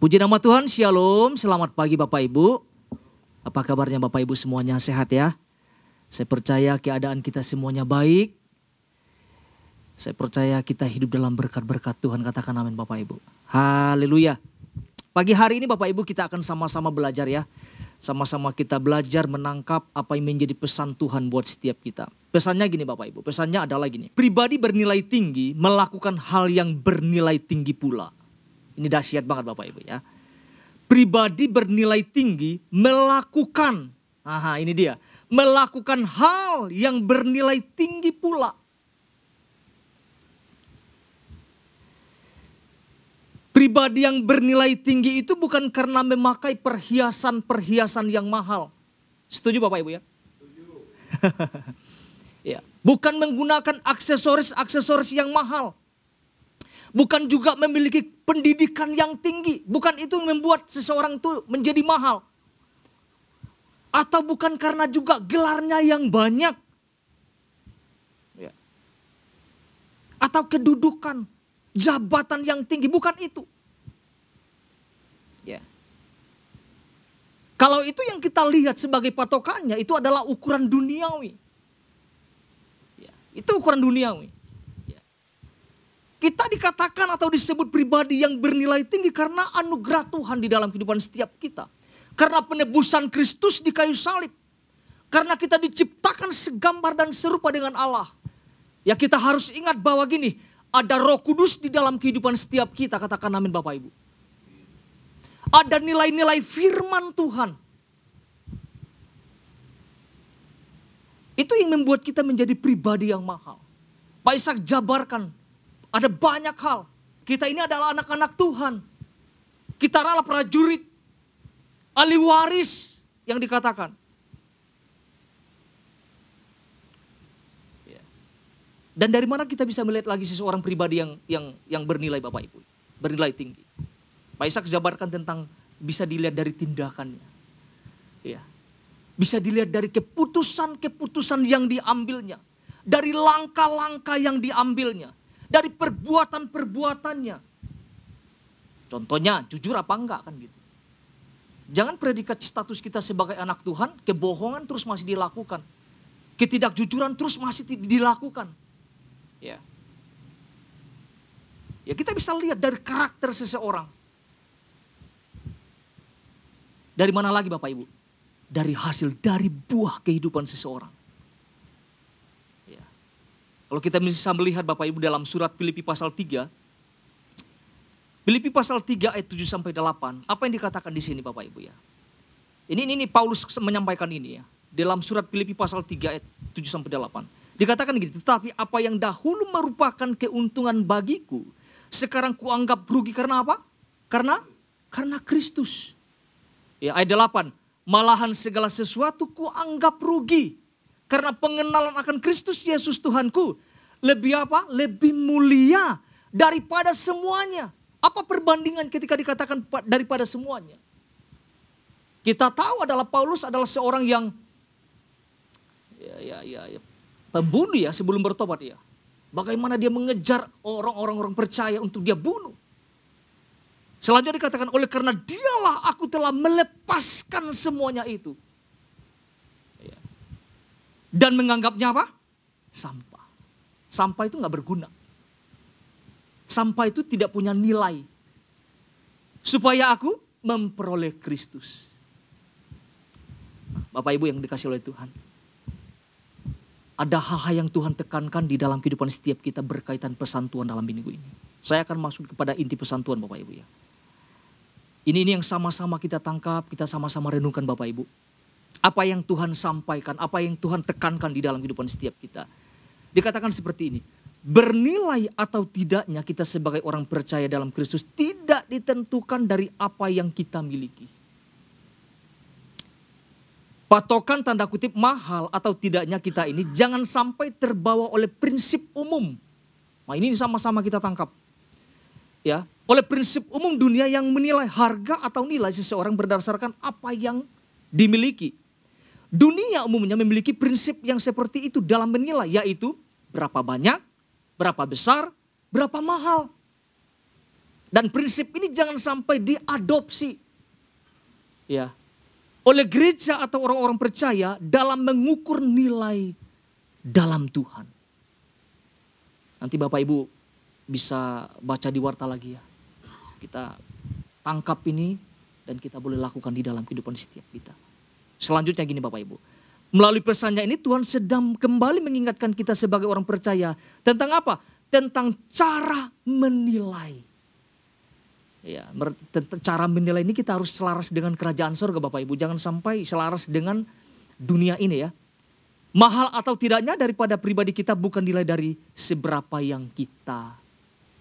Puji nama Tuhan, Shalom, selamat pagi Bapak Ibu. Apa kabarnya Bapak Ibu semuanya, sehat ya? Saya percaya keadaan kita semuanya baik. Saya percaya kita hidup dalam berkat-berkat Tuhan, katakan amin Bapak Ibu. Haleluya. Pagi hari ini Bapak Ibu kita akan sama-sama belajar ya. Sama-sama kita belajar menangkap apa yang menjadi pesan Tuhan buat setiap kita. Pesannya gini Bapak Ibu, pesannya adalah gini. Pribadi bernilai tinggi melakukan hal yang bernilai tinggi pula. Ini dahsyat banget Bapak Ibu ya. Pribadi bernilai tinggi melakukan, ini dia. Melakukan hal yang bernilai tinggi pula. Pribadi yang bernilai tinggi itu bukan karena memakai perhiasan-perhiasan yang mahal. Setuju Bapak Ibu ya? Setuju. Ya. Bukan menggunakan aksesoris-aksesoris yang mahal. Bukan juga memiliki pendidikan yang tinggi. Bukan itu membuat seseorang itu menjadi mahal. Atau bukan karena juga gelarnya yang banyak. Ya. Atau kedudukan, jabatan yang tinggi. Bukan itu. Ya. Kalau itu yang kita lihat sebagai patokannya, itu adalah ukuran duniawi. Ya. Itu ukuran duniawi. Kita dikatakan atau disebut pribadi yang bernilai tinggi karena anugerah Tuhan di dalam kehidupan setiap kita. Karena penebusan Kristus di kayu salib. Karena kita diciptakan segambar dan serupa dengan Allah. Ya kita harus ingat bahwa gini, ada Roh Kudus di dalam kehidupan setiap kita, katakan amin Bapak Ibu. Ada nilai-nilai firman Tuhan. Itu yang membuat kita menjadi pribadi yang mahal. Pak Ishak jabarkan. Ada banyak hal. Kita ini adalah anak-anak Tuhan. Kita adalah prajurit. Ahli waris yang dikatakan. Dan dari mana kita bisa melihat lagi seseorang pribadi yang bernilai Bapak Ibu. Bernilai tinggi. Pak Ishak jabarkan tentang bisa dilihat dari tindakannya. Ya. Bisa dilihat dari keputusan-keputusan yang diambilnya. Dari langkah-langkah yang diambilnya. Dari perbuatan-perbuatannya. Contohnya, jujur apa enggak kan gitu. Jangan predikat status kita sebagai anak Tuhan, kebohongan terus masih dilakukan. Ketidakjujuran terus masih dilakukan. Ya. Ya kita bisa lihat dari karakter seseorang. Dari mana lagi Bapak Ibu? Dari hasil, dari buah kehidupan seseorang. Kalau kita bisa melihat Bapak Ibu dalam surat Filipi pasal 3. Filipi pasal 3 ayat 7 sampai 8. Apa yang dikatakan di sini Bapak Ibu ya? Ini Paulus menyampaikan ini ya. Dalam surat Filipi pasal 3 ayat 7 sampai 8. Dikatakan gini, tetapi apa yang dahulu merupakan keuntungan bagiku, sekarang kuanggap rugi karena apa? Karena Kristus. Ya, ayat 8. Malahan segala sesuatu kuanggap rugi. Karena pengenalan akan Kristus Yesus Tuhanku lebih apa? Lebih mulia daripada semuanya. Apa perbandingan ketika dikatakan daripada semuanya? Kita tahu adalah Paulus adalah seorang yang pembunuh ya sebelum bertobat ya. Bagaimana dia mengejar orang-orang percaya untuk dia bunuh. Selanjutnya dikatakan oleh karena dialah aku telah melepaskan semuanya itu. Dan menganggapnya apa? Sampah. Sampah itu gak berguna. Sampah itu tidak punya nilai. Supaya aku memperoleh Kristus. Bapak Ibu yang dikasih oleh Tuhan. Ada hal-hal yang Tuhan tekankan di dalam kehidupan setiap kita berkaitan pesan Tuhan dalam minggu ini. Saya akan masuk kepada inti pesan Tuhan Bapak Ibu ya. Ini yang sama-sama kita tangkap, kita sama-sama renungkan Bapak Ibu. Apa yang Tuhan sampaikan, apa yang Tuhan tekankan di dalam kehidupan setiap kita. Dikatakan seperti ini, bernilai atau tidaknya kita sebagai orang percaya dalam Kristus tidak ditentukan dari apa yang kita miliki. Patokan tanda kutip mahal atau tidaknya kita ini jangan sampai terbawa oleh prinsip umum. Nah ini sama-sama kita tangkap. Ya, oleh prinsip umum dunia yang menilai harga atau nilai seseorang berdasarkan apa yang dimiliki. Dunia umumnya memiliki prinsip yang seperti itu dalam menilai, yaitu berapa banyak, berapa besar, berapa mahal. Dan prinsip ini jangan sampai diadopsi ya oleh gereja atau orang-orang percaya dalam mengukur nilai dalam Tuhan. Nanti Bapak Ibu bisa baca di warta lagi ya. Kita tangkap ini dan kita boleh lakukan di dalam kehidupan setiap kita. Selanjutnya gini Bapak Ibu. Melalui pesannya ini Tuhan sedang kembali mengingatkan kita sebagai orang percaya tentang apa? Tentang cara menilai. Ya, cara menilai ini kita harus selaras dengan kerajaan surga Bapak Ibu. Jangan sampai selaras dengan dunia ini ya. Mahal atau tidaknya daripada pribadi kita bukan nilai dari seberapa yang kita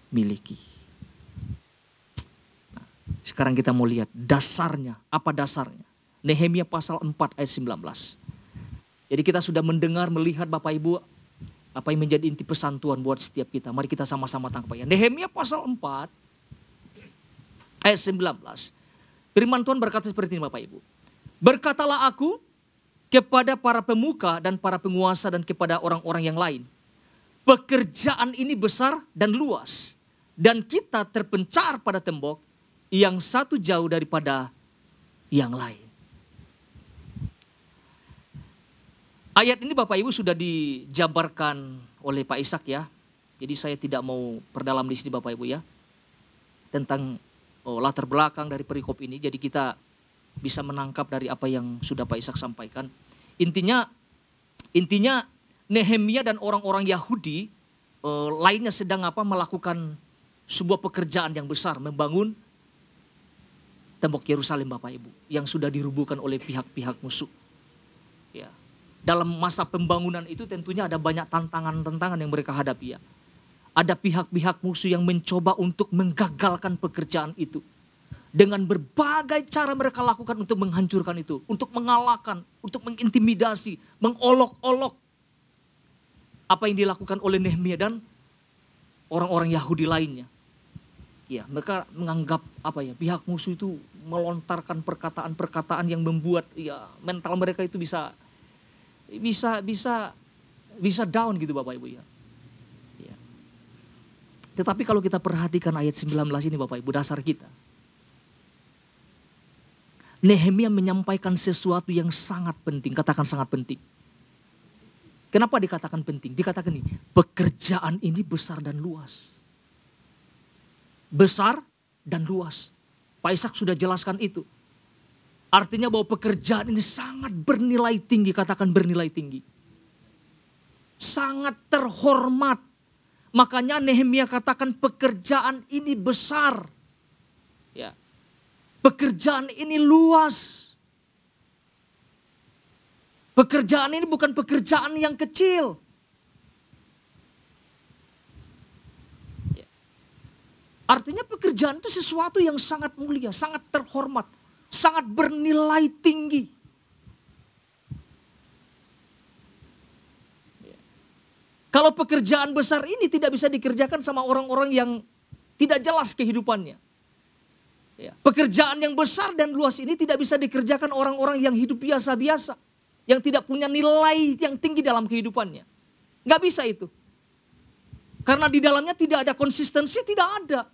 miliki. Nah, sekarang kita mau lihat dasarnya. Apa dasarnya? Nehemia pasal 4 ayat 19. Jadi kita sudah mendengar, melihat Bapak Ibu apa yang menjadi inti pesan Tuhan buat setiap kita. Mari kita sama-sama tangkap ya. Nehemia pasal 4 ayat 19. Firman Tuhan berkata seperti ini Bapak Ibu. Berkatalah aku kepada para pemuka dan para penguasa dan kepada orang-orang yang lain. Pekerjaan ini besar dan luas. Dan kita terpencar pada tembok yang satu jauh daripada yang lain. Ayat ini Bapak Ibu sudah dijabarkan oleh Pak Ishak ya. Jadi saya tidak mau perdalam di sini Bapak Ibu ya. Tentang latar belakang dari perikop ini. Jadi kita bisa menangkap dari apa yang sudah Pak Ishak sampaikan. Intinya Nehemia dan orang-orang Yahudi lainnya sedang melakukan sebuah pekerjaan yang besar. Membangun tembok Yerusalem Bapak Ibu. Yang sudah dirubuhkan oleh pihak-pihak musuh. Ya. Dalam masa pembangunan itu tentunya ada banyak tantangan-tantangan yang mereka hadapi ya. Ada pihak-pihak musuh yang mencoba untuk menggagalkan pekerjaan itu. Dengan berbagai cara mereka lakukan untuk menghancurkan itu. Untuk mengalahkan, untuk mengintimidasi, mengolok-olok. Apa yang dilakukan oleh Nehemia dan orang-orang Yahudi lainnya. Ya, mereka menganggap pihak musuh itu melontarkan perkataan-perkataan yang membuat ya mental mereka itu bisa down gitu Bapak Ibu ya. Tetapi kalau kita perhatikan ayat 19 ini Bapak Ibu, dasar kita. Nehemia menyampaikan sesuatu yang sangat penting, katakan sangat penting. Kenapa dikatakan penting? Dikatakan ini, pekerjaan ini besar dan luas. Besar dan luas. Pak Ishak sudah jelaskan itu. Artinya bahwa pekerjaan ini sangat bernilai tinggi, katakan bernilai tinggi. Sangat terhormat. Makanya Nehemia katakan pekerjaan ini besar. Ya. Pekerjaan ini luas. Pekerjaan ini bukan pekerjaan yang kecil. Ya. Artinya pekerjaan itu sesuatu yang sangat mulia, sangat terhormat, sangat bernilai tinggi. Kalau pekerjaan besar ini tidak bisa dikerjakan sama orang-orang yang tidak jelas kehidupannya. Ya. Pekerjaan yang besar dan luas ini tidak bisa dikerjakan orang-orang yang hidup biasa-biasa. Yang tidak punya nilai yang tinggi dalam kehidupannya. Gak bisa itu. Karena di dalamnya tidak ada konsistensi, tidak ada.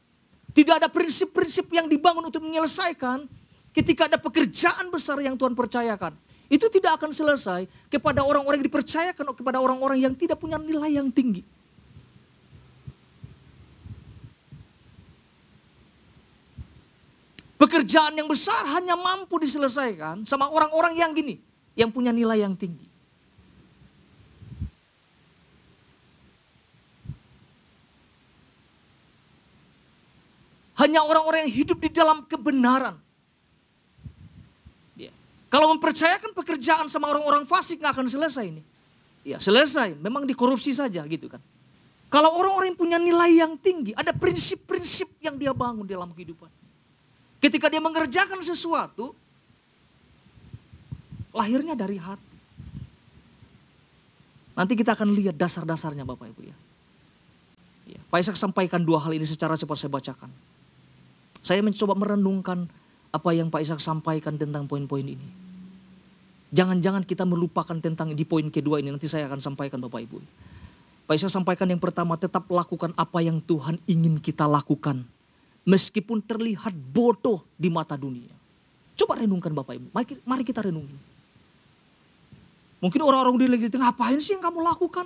Tidak ada prinsip-prinsip yang dibangun untuk menyelesaikan ketika ada pekerjaan besar yang Tuhan percayakan. Itu tidak akan selesai kepada orang-orang yang dipercayakan atau kepada orang-orang yang tidak punya nilai yang tinggi. Pekerjaan yang besar hanya mampu diselesaikan sama orang-orang yang gini, yang punya nilai yang tinggi. Hanya orang-orang yang hidup di dalam kebenaran. Kalau mempercayakan pekerjaan sama orang-orang fasik nggak akan selesai ini. Ya selesai, memang dikorupsi saja gitu kan. Kalau orang-orang yang punya nilai yang tinggi, ada prinsip-prinsip yang dia bangun dalam kehidupan. Ketika dia mengerjakan sesuatu, lahirnya dari hati. Nanti kita akan lihat dasar-dasarnya Bapak Ibu ya. Pak Ishak sampaikan dua hal ini secara cepat saya bacakan. Saya mencoba merenungkan apa yang Pak Ishak sampaikan tentang poin-poin ini. Jangan-jangan kita melupakan tentang di poin kedua ini. Nanti saya akan sampaikan Bapak Ibu. Pak Ishak sampaikan yang pertama, tetap lakukan apa yang Tuhan ingin kita lakukan. Meskipun terlihat bodoh di mata dunia. Coba renungkan Bapak Ibu. Mari kita renungi. Mungkin orang-orang di negeri itu, ngapain sih yang kamu lakukan?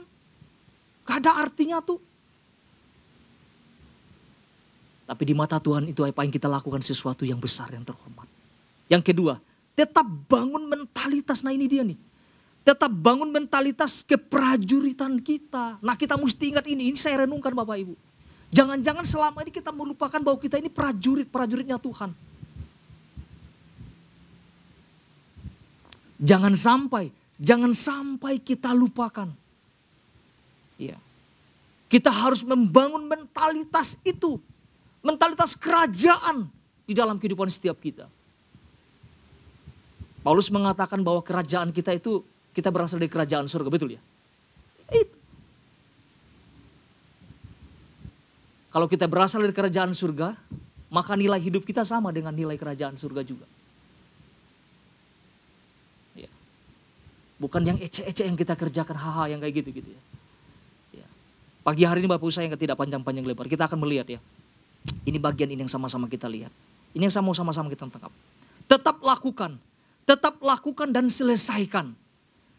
Gak ada artinya tuh. Tapi di mata Tuhan itu apa yang kita lakukan sesuatu yang besar, yang terhormat. Yang kedua, tetap bangun mentalitas. Nah ini dia nih. Tetap bangun mentalitas keprajuritan kita. Nah kita mesti ingat ini saya renungkan Bapak Ibu. Jangan-jangan selama ini kita melupakan bahwa kita ini prajuritnya Tuhan. Jangan sampai kita lupakan. Ya. Kita harus membangun mentalitas itu. Mentalitas kerajaan di dalam kehidupan setiap kita. Paulus mengatakan bahwa kerajaan kita itu, kita berasal dari kerajaan surga, betul ya? Itu. Kalau kita berasal dari kerajaan surga, maka nilai hidup kita sama dengan nilai kerajaan surga juga. Ya. Bukan yang ece-ece yang kita kerjakan, haha yang kayak gitu-gitu ya. Ya. Pagi hari ini Bapak Ibu saya yang tidak panjang-panjang lebar, kita akan melihat ya. Ini bagian ini yang sama-sama kita lihat. Ini yang sama-sama kita tangkap. Tetap lakukan dan selesaikan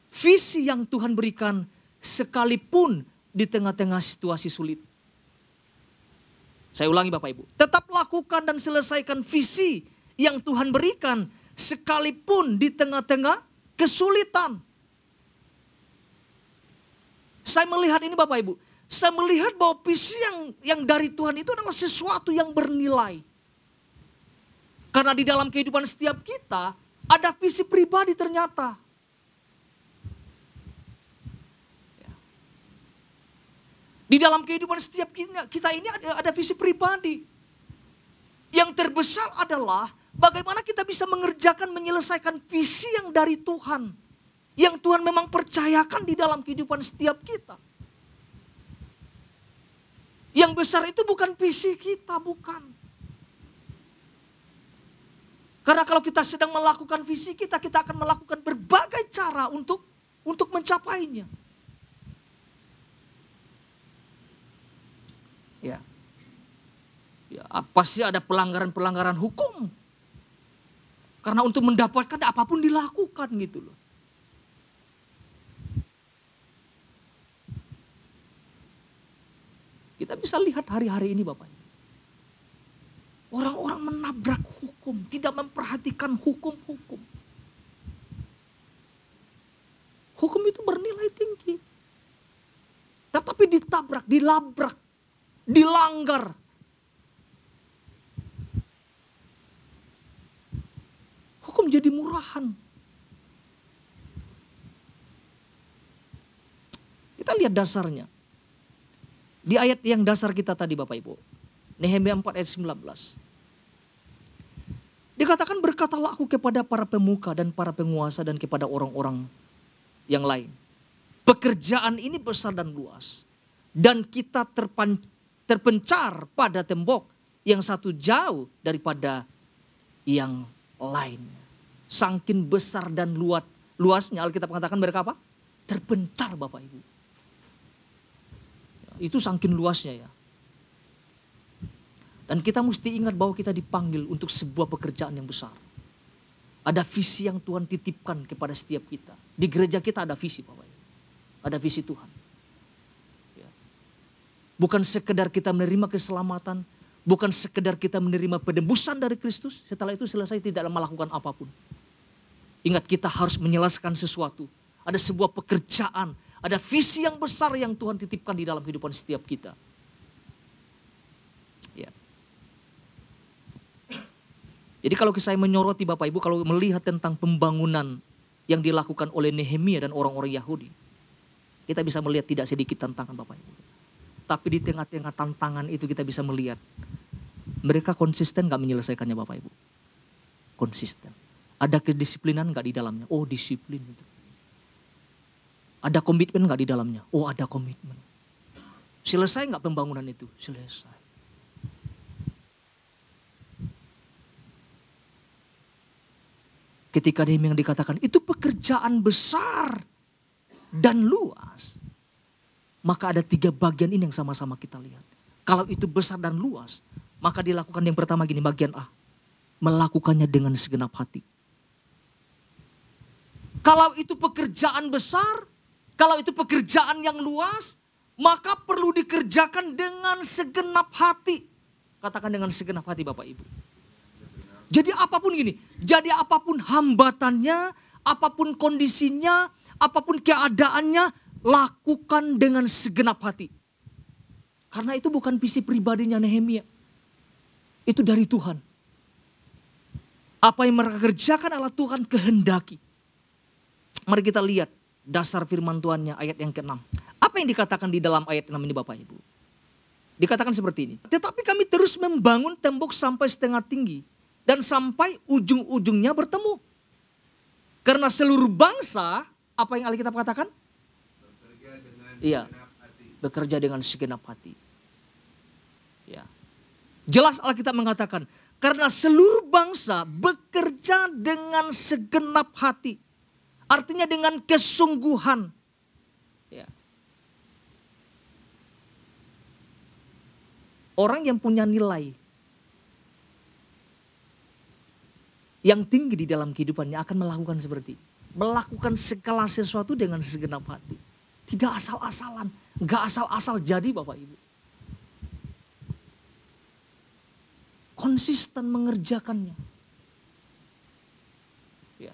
visi yang Tuhan berikan sekalipun di tengah-tengah situasi sulit. Saya ulangi Bapak Ibu. Tetap lakukan dan selesaikan visi yang Tuhan berikan sekalipun di tengah-tengah kesulitan. Saya melihat ini Bapak Ibu. Saya melihat bahwa visi yang dari Tuhan itu adalah sesuatu yang bernilai. Karena di dalam kehidupan setiap kita ada visi pribadi ternyata. Di dalam kehidupan setiap kita ini ada visi pribadi. Yang terbesar adalah bagaimana kita bisa menyelesaikan visi yang dari Tuhan. Yang Tuhan memang percayakan di dalam kehidupan setiap kita. Yang besar itu bukan visi kita, bukan. Karena kalau kita sedang melakukan visi kita akan melakukan berbagai cara untuk mencapainya. Ya. Ya, pasti ada pelanggaran-pelanggaran hukum. Karena untuk mendapatkan apapun dilakukan gitu loh. Kita bisa lihat hari-hari ini Bapak. Orang-orang menabrak hukum, tidak memperhatikan hukum-hukum. Hukum itu bernilai tinggi. Tetapi ditabrak, dilabrak, dilanggar. Hukum jadi murahan. Kita lihat dasarnya. Di ayat yang dasar kita tadi Bapak Ibu. Nehemia 4 ayat 19. Dikatakan berkatalah aku kepada para pemuka dan para penguasa dan kepada orang-orang yang lain. Pekerjaan ini besar dan luas. Dan kita terpencar pada tembok yang satu jauh daripada yang lain. Saking besar dan luasnya Alkitab mengatakan mereka apa? Terpencar Bapak Ibu. Itu saking luasnya ya. Dan kita mesti ingat bahwa kita dipanggil untuk sebuah pekerjaan yang besar. Ada visi yang Tuhan titipkan kepada setiap kita. Di gereja kita ada visi Bapak. Ada visi Tuhan. Ya. Bukan sekedar kita menerima keselamatan. Bukan sekedar kita menerima penebusan dari Kristus. Setelah itu selesai tidak melakukan apapun. Ingat kita harus menyelesaikan sesuatu. Ada sebuah pekerjaan. Ada visi yang besar yang Tuhan titipkan di dalam kehidupan setiap kita. Ya. Jadi kalau saya menyoroti Bapak Ibu, kalau melihat tentang pembangunan yang dilakukan oleh Nehemia dan orang-orang Yahudi. Kita bisa melihat tidak sedikit tantangan Bapak Ibu. Tapi di tengah-tengah tantangan itu kita bisa melihat. Mereka konsisten gak menyelesaikannya Bapak Ibu. Konsisten. Ada kedisiplinan gak di dalamnya? Oh disiplin itu. Ada komitmen gak di dalamnya? Oh ada komitmen. Selesai gak pembangunan itu? Selesai. Ketika Nehemia yang dikatakan itu pekerjaan besar dan luas. Maka ada 3 bagian ini yang sama-sama kita lihat. Kalau itu besar dan luas, Maka dilakukan yang pertama gini, bagian A. Melakukannya dengan segenap hati. Kalau itu pekerjaan besar, kalau itu pekerjaan yang luas, maka perlu dikerjakan dengan segenap hati. Katakan dengan segenap hati Bapak Ibu. Jadi apapun gini, jadi apapun hambatannya, apapun kondisinya, apapun keadaannya, lakukan dengan segenap hati. Karena itu bukan visi pribadinya Nehemia. Itu dari Tuhan. Apa yang mereka kerjakan adalah Tuhan kehendaki. Mari kita lihat dasar firman Tuhannya ayat yang ke-6. Apa yang dikatakan di dalam ayat 6 ini Bapak Ibu? Dikatakan seperti ini. Tetapi kami terus membangun tembok sampai setengah tinggi. Dan sampai ujung-ujungnya bertemu. Karena seluruh bangsa, apa yang Alkitab katakan? Bekerja dengan segenap hati. Ya. Jelas Alkitab mengatakan, karena seluruh bangsa bekerja dengan segenap hati. Artinya dengan kesungguhan. Ya. Orang yang punya nilai yang tinggi di dalam kehidupannya akan melakukan seperti itu. Melakukan segala sesuatu dengan segenap hati. Tidak asal-asalan. Gak asal-asal jadi Bapak Ibu. Konsisten mengerjakannya. Ya.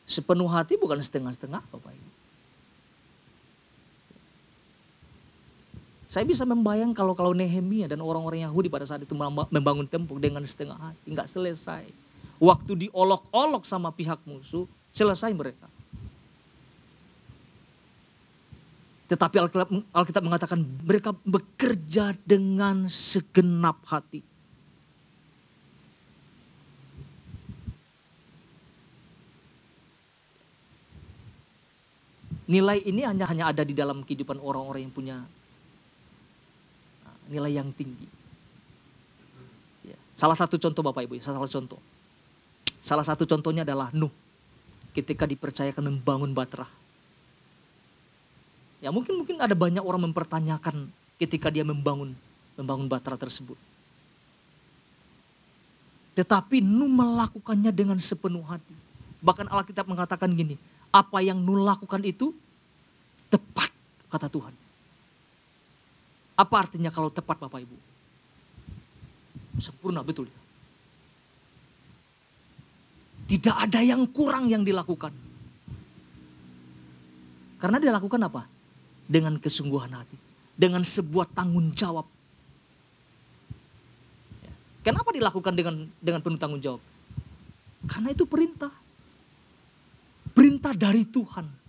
Sepenuh hati bukan setengah-setengah Bapak Ibu. Saya bisa membayang kalau Nehemia dan orang-orang Yahudi pada saat itu membangun tembok dengan setengah hati. Enggak selesai. Waktu diolok-olok sama pihak musuh, selesai mereka. Tetapi Alkitab mengatakan mereka bekerja dengan segenap hati. Nilai ini hanya ada di dalam kehidupan orang-orang yang punya nilai yang tinggi. Ya. Salah satu contoh Bapak Ibu, salah satu contohnya adalah Nuh. Ketika dipercayakan membangun Batrah. Ya mungkin ada banyak orang mempertanyakan ketika dia membangun Batrah tersebut. Tetapi Nuh melakukannya dengan sepenuh hati. Bahkan Alkitab mengatakan gini, apa yang Nuh lakukan itu tepat, kata Tuhan. Apa artinya kalau tepat Bapak Ibu? Sempurna, betul. Tidak ada yang kurang yang dilakukan. Karena dia lakukan apa? Dengan kesungguhan hati. Dengan sebuah tanggung jawab. Kenapa dilakukan dengan penuh tanggung jawab? Karena itu perintah. Perintah dari Tuhan.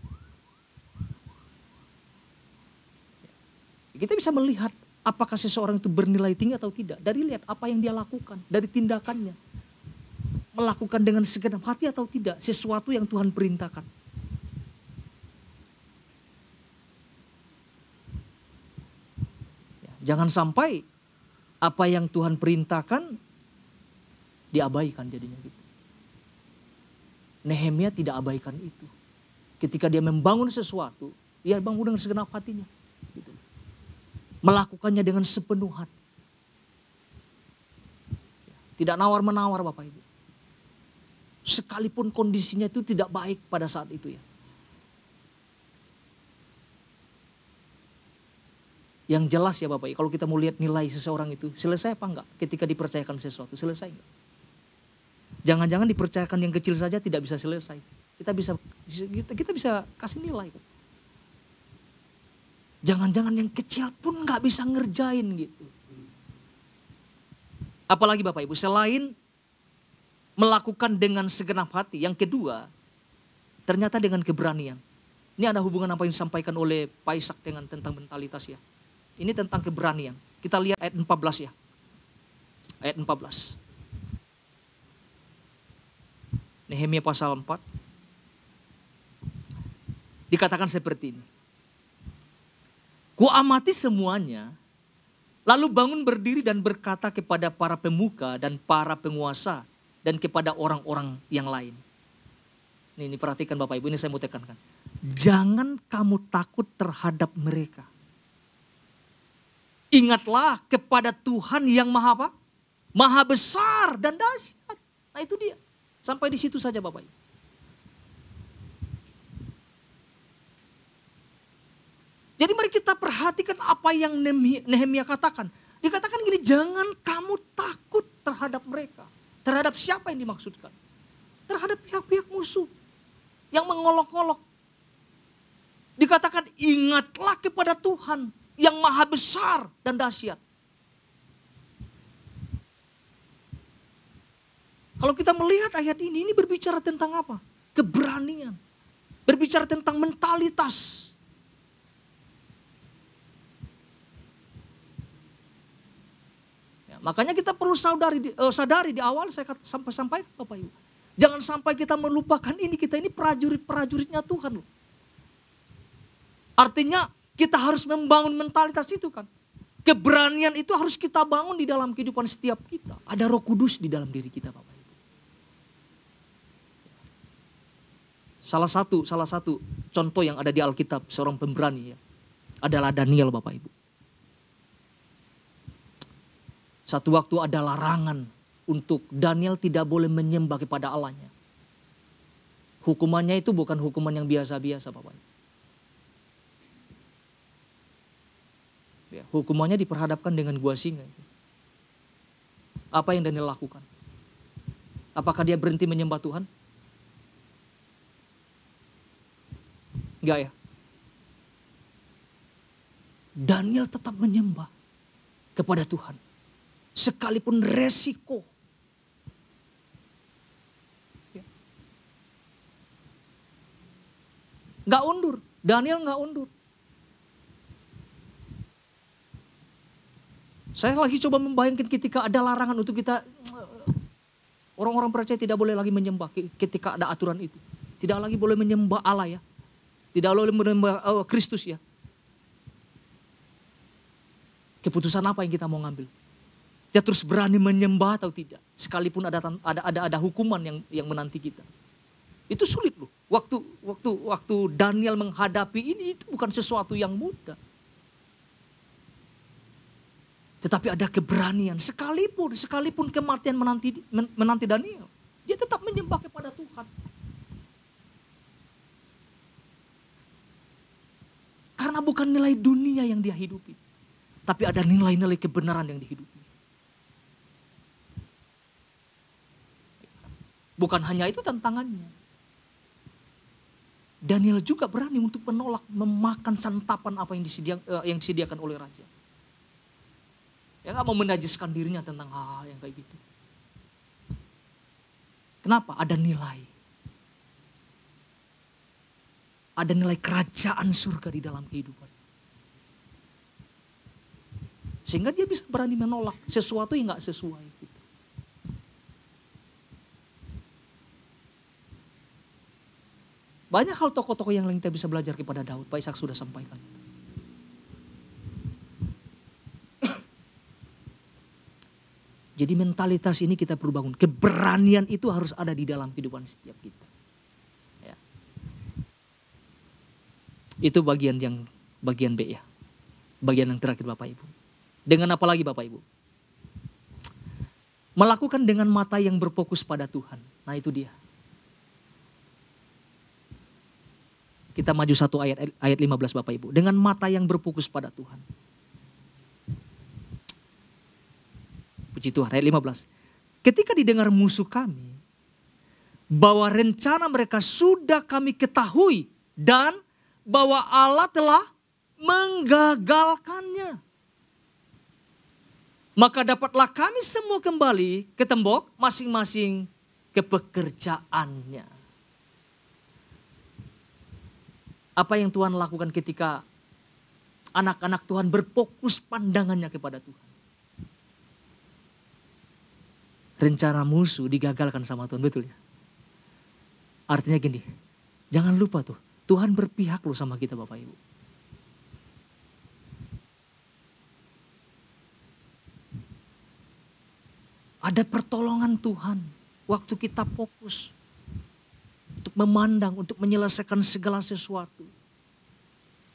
Kita bisa melihat apakah seseorang itu bernilai tinggi atau tidak. Dari lihat apa yang dia lakukan. Dari tindakannya. Melakukan dengan segenap hati atau tidak. Sesuatu yang Tuhan perintahkan. Jangan sampai apa yang Tuhan perintahkan diabaikan jadinya gitu. Nehemia tidak abaikan itu. Ketika dia membangun sesuatu, dia bangun dengan segenap hatinya. Gitu. Melakukannya dengan sepenuh hati. Tidak nawar-menawar Bapak Ibu. Sekalipun kondisinya itu tidak baik pada saat itu ya. Yang jelas ya Bapak Ibu, kalau kita mau lihat nilai seseorang itu, selesai apa enggak ketika dipercayakan sesuatu, selesai enggak? Jangan-jangan dipercayakan yang kecil saja tidak bisa selesai. Kita bisa kasih nilai. Jangan-jangan yang kecil pun enggak bisa ngerjain gitu. Apalagi Bapak Ibu, selain melakukan dengan segenap hati, yang kedua, ternyata dengan keberanian. Ini ada hubungan apa yang disampaikan oleh Pak Ishak dengan tentang mentalitas ya. Ini tentang keberanian. Kita lihat ayat 14 ya. Ayat 14. Nehemia pasal 4. Dikatakan seperti ini. Ku amati semuanya, lalu bangun berdiri dan berkata kepada para pemuka dan para penguasa dan kepada orang-orang yang lain. Ini perhatikan Bapak Ibu, ini saya mau tekankan. Jangan kamu takut terhadap mereka. Ingatlah kepada Tuhan yang maha apa? Maha besar dan dahsyat. Nah itu dia. Sampai di situ saja Bapak Ibu. Jadi mari kita perhatikan apa yang Nehemia katakan. Dikatakan gini, jangan kamu takut terhadap mereka. Terhadap siapa yang dimaksudkan? Terhadap pihak-pihak musuh yang mengolok-olok. Dikatakan ingatlah kepada Tuhan yang maha besar dan dahsyat. Kalau kita melihat ayat ini berbicara tentang apa? Keberanian. Berbicara tentang mentalitas. Ya, makanya kita perlu sadari di awal saya sampaikan Bapak Ibu. Jangan sampai kita melupakan kita ini prajurit-prajuritnya Tuhan loh. Artinya kita harus membangun mentalitas itu kan. Keberanian itu harus kita bangun di dalam kehidupan setiap kita. Ada Roh Kudus di dalam diri kita Bapak Ibu. Salah satu contoh yang ada di Alkitab seorang pemberani ya, adalah Daniel Bapak Ibu. Satu waktu ada larangan untuk Daniel tidak boleh menyembah kepada Allahnya. Hukumannya itu bukan hukuman yang biasa-biasa Bapak Ibu. Ya, hukumannya diperhadapkan dengan gua singa. Apa yang Daniel lakukan? Apakah dia berhenti menyembah Tuhan? Enggak ya. Daniel tetap menyembah kepada Tuhan. Sekalipun resiko. Ya. Enggak undur. Daniel enggak undur. Saya lagi coba membayangkan ketika ada larangan untuk kita, orang-orang percaya tidak boleh lagi menyembah ketika ada aturan itu. Tidak lagi boleh menyembah Allah ya. Tidak boleh menyembah Kristus ya. Keputusan apa yang kita mau ngambil? Dia terus berani menyembah atau tidak? Sekalipun ada hukuman yang menanti kita. Itu sulit loh. Waktu Daniel menghadapi ini itu bukan sesuatu yang mudah. Tetapi ada keberanian. Sekalipun kematian menanti Daniel. Dia tetap menyembah kepada Tuhan. Karena bukan nilai dunia yang dia hidupi. Tapi ada nilai-nilai kebenaran yang dihidupi. Bukan hanya itu tantangannya. Daniel juga berani untuk menolak memakan santapan apa yang disediakan oleh raja. Ya gak mau menajiskan dirinya tentang hal yang kayak gitu. Kenapa? Ada nilai. Ada nilai kerajaan surga di dalam kehidupan. Sehingga dia bisa berani menolak sesuatu yang gak sesuai. Gitu. Banyak hal tokoh-tokoh yang lain kita bisa belajar kepada Daud. Pak Ishak sudah sampaikan. Jadi mentalitas ini kita perlu bangun. Keberanian itu harus ada di dalam kehidupan setiap kita. Ya. Itu bagian B ya. Bagian yang terakhir Bapak Ibu. Dengan apa lagi Bapak Ibu? Melakukan dengan mata yang berfokus pada Tuhan. Nah itu dia. Kita maju satu ayat 15 Bapak Ibu. Dengan mata yang berfokus pada Tuhan. Puji Tuhan, ayat 15. Ketika didengar musuh kami, bahwa rencana mereka sudah kami ketahui, dan bahwa Allah telah menggagalkannya. Maka dapatlah kami semua kembali ke tembok masing-masing ke pekerjaannya. Apa yang Tuhan lakukan ketika anak-anak Tuhan berfokus pandangannya kepada Tuhan? Rencana musuh digagalkan sama Tuhan, betul ya? Artinya gini, jangan lupa tuh, Tuhan berpihak loh sama kita Bapak Ibu. Ada pertolongan Tuhan waktu kita fokus untuk memandang, untuk menyelesaikan segala sesuatu.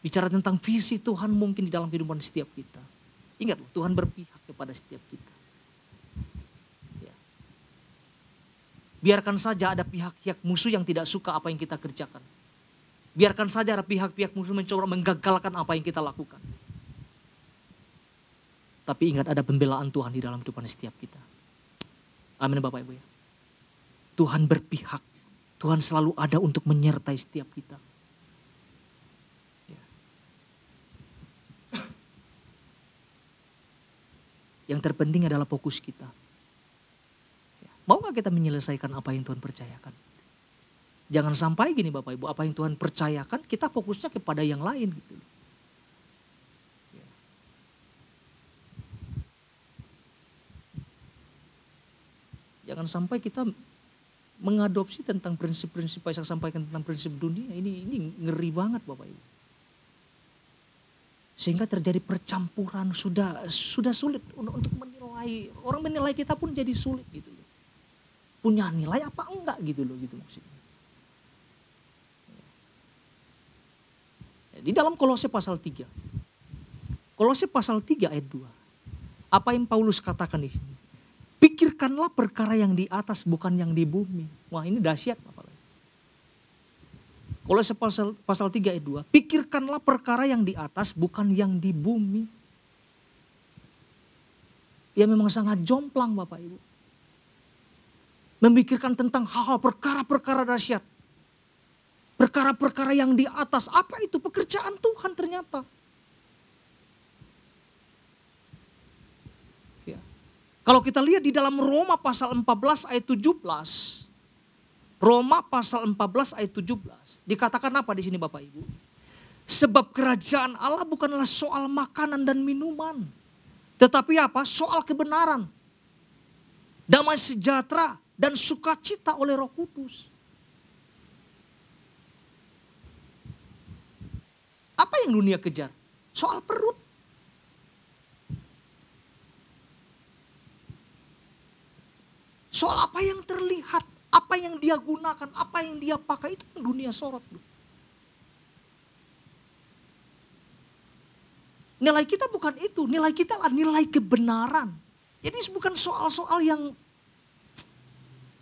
Bicara tentang visi Tuhan mungkin di dalam kehidupan setiap kita. Ingat, Tuhan berpihak kepada setiap kita. Ya. Biarkan saja ada pihak-pihak musuh yang tidak suka apa yang kita kerjakan. Biarkan saja ada pihak-pihak musuh mencoba menggagalkan apa yang kita lakukan. Tapi ingat, ada pembelaan Tuhan di dalam kehidupan setiap kita. Amin Bapak Ibu ya. Tuhan berpihak. Tuhan selalu ada untuk menyertai setiap kita. Yang terpenting adalah fokus kita. Mau gak kita menyelesaikan apa yang Tuhan percayakan? Jangan sampai gini Bapak Ibu, apa yang Tuhan percayakan kita fokusnya kepada yang lain gitu. Jangan sampai kita mengadopsi tentang prinsip-prinsip yang saya sampaikan tentang prinsip dunia. Ini ngeri banget Bapak Ibu. Sehingga terjadi percampuran, sudah sulit untuk menilai. Orang menilai kita pun jadi sulit gitu loh. Punya nilai apa enggak gitu loh, gitu maksudnya. Di dalam Kolose pasal 3. Kolose pasal 3 ayat 2. Apa yang Paulus katakan di sini? Pikirkanlah perkara yang di atas, bukan yang di bumi. Wah, ini dahsyat Bapak. Kolose pasal 3 ayat 2. Pikirkanlah perkara yang di atas, bukan yang di bumi. Ya memang sangat jomplang Bapak Ibu. Memikirkan tentang hal-hal perkara-perkara dahsyat. Perkara-perkara yang di atas. Apa itu? Pekerjaan Tuhan ternyata. Ya. Kalau kita lihat di dalam Roma pasal 14 ayat 17. Roma pasal 14 ayat 17. Dikatakan apa di sini Bapak Ibu? Sebab kerajaan Allah bukanlah soal makanan dan minuman. Tetapi apa? Soal kebenaran. Damai sejahtera dan sukacita oleh Roh Kudus. Apa yang dunia kejar? Soal perut. Soal apa yang terlihat. Apa yang dia gunakan, apa yang dia pakai, itu yang dunia sorot. Nilai kita bukan itu, nilai kita adalah nilai kebenaran. Jadi bukan soal-soal yang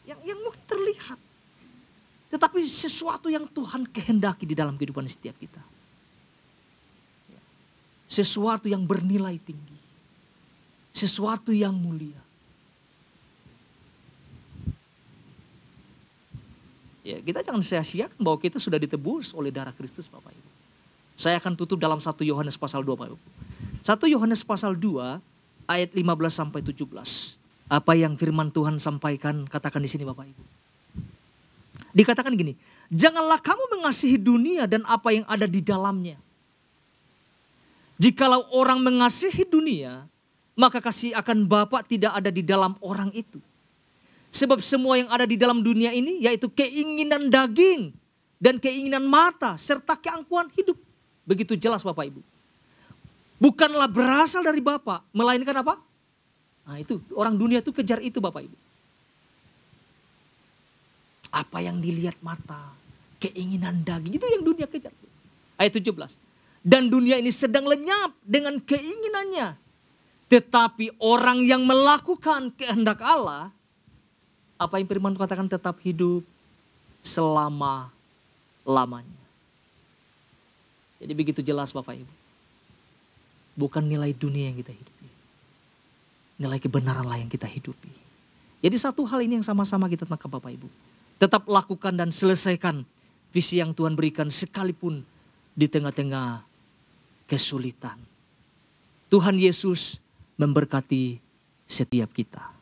mungkin terlihat. Tetapi sesuatu yang Tuhan kehendaki di dalam kehidupan setiap kita. Sesuatu yang bernilai tinggi. Sesuatu yang mulia. Ya, kita jangan sia-siakan bahwa kita sudah ditebus oleh darah Kristus Bapak Ibu. Saya akan tutup dalam 1 Yohanes pasal 2 Bapak Ibu. 1 Yohanes pasal 2 ayat 15 sampai 17. Apa yang firman Tuhan sampaikan, katakan di sini Bapak Ibu. Dikatakan gini, janganlah kamu mengasihi dunia dan apa yang ada di dalamnya. Jikalau orang mengasihi dunia, maka kasih akan Bapa tidak ada di dalam orang itu. Sebab semua yang ada di dalam dunia ini, yaitu keinginan daging dan keinginan mata serta keangkuhan hidup. Begitu jelas Bapak Ibu. Bukanlah berasal dari Bapa, melainkan apa? Nah itu, orang dunia itu kejar itu Bapak Ibu. Apa yang dilihat mata, keinginan daging, itu yang dunia kejar. Ayat 17. Dan dunia ini sedang lenyap dengan keinginannya. Tetapi orang yang melakukan kehendak Allah, apa yang firman katakan, tetap hidup selama-lamanya. Jadi begitu jelas Bapak Ibu. Bukan nilai dunia yang kita hidupi. Nilai kebenaranlah yang kita hidupi. Jadi satu hal ini yang sama-sama kita tangkap Bapak Ibu. Tetap lakukan dan selesaikan visi yang Tuhan berikan sekalipun di tengah-tengah kesulitan. Tuhan Yesus memberkati setiap kita.